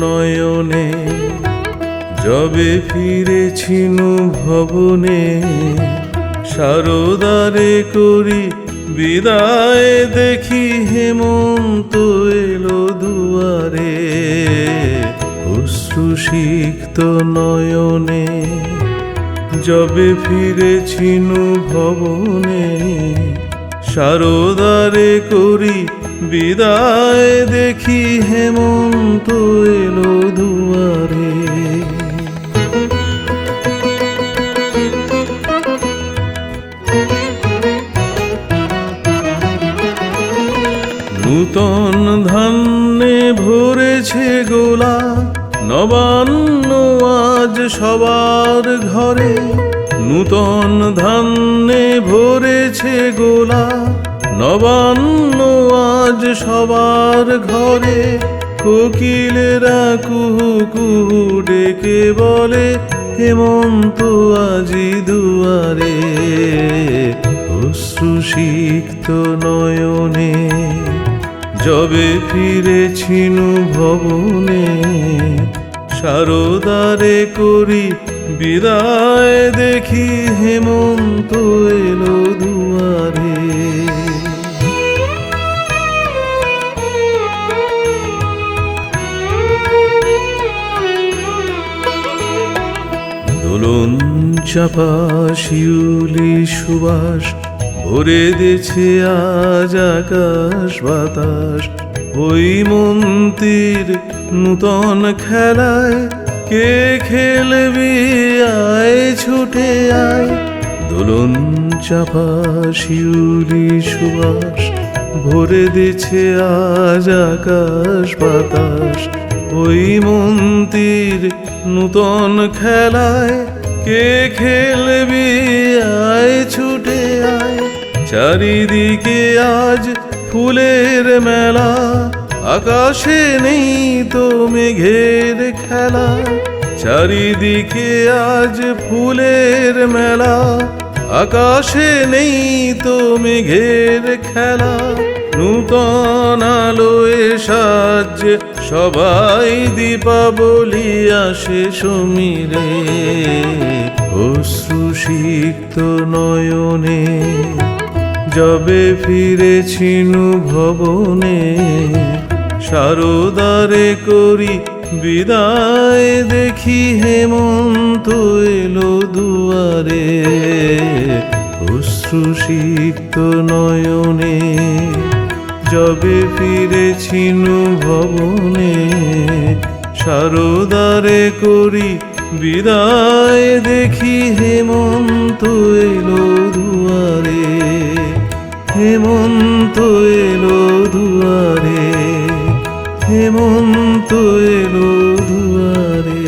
নয়নে যবে ফিরেছিনু ভবনে, শারদারে করি বিদায় দেখি হেমন্ত এলো দুয়ারে। অশ্রুসিক্ত নয়নে যবে ফিরেছিনু ভবনে, শারদারে করি বিদায় দেখি হেমন্ত এলো দুয়ারে। নূতন ধান্যে ভরেছে গোলা, নবান্ন আজ সবার ঘরে। নূতন ধান্যে ভরেছে গোলা, নবান্ন আজ সবার ঘরে। কোকিলেরা কুহু কুহু ডেকে বলে হেমন্ত আজি দুয়ারে। অশ্রুসিক্ত নয়নে যবে ফিরেছিনু ভবনে, শারদারে করি বিদায় দেখি হেমন্ত এলো দুয়ারে। দোলন চাপা শিউলি সুবাস ভরে দিছে আজ আকাশ বাতাস। হৈমন্তীর নূতন খেলায় কে খেলবি আয় ছুটে আয়। দোলন চাপা শিউলি সুবাস ভরে দিছে আজ আকাশ বাতাস। হৈমন্তীর নূতন খেলায় কে খেলবি আয় ছুটে আয়। চারিদিকে আজ ফুলের মেলা, আকাশে নেই তো মেঘের খেলা। চারিদিকে আজ ফুলের মেলা, আকাশে নেই তো মেঘের খেলা। নূতন আলোয় সাজে সবাই দীপাবলি আসে সমীরে। অশ্রুসিক্ত নয়নে যবে ফিরেছিনু ভবনে, শারদারে করি বিদায় দেখি হেমন্ত এলো দুয়ারে। অশ্রুসিক্ত নয়নে যবে ফিরেছিনু ভবনে, শারদারে করি বিদায় দেখি হেমন্ত এলো দুয়ারে। হেমন্ত এলো দুয়ারে, হেমন্ত এলো দুয়ারে।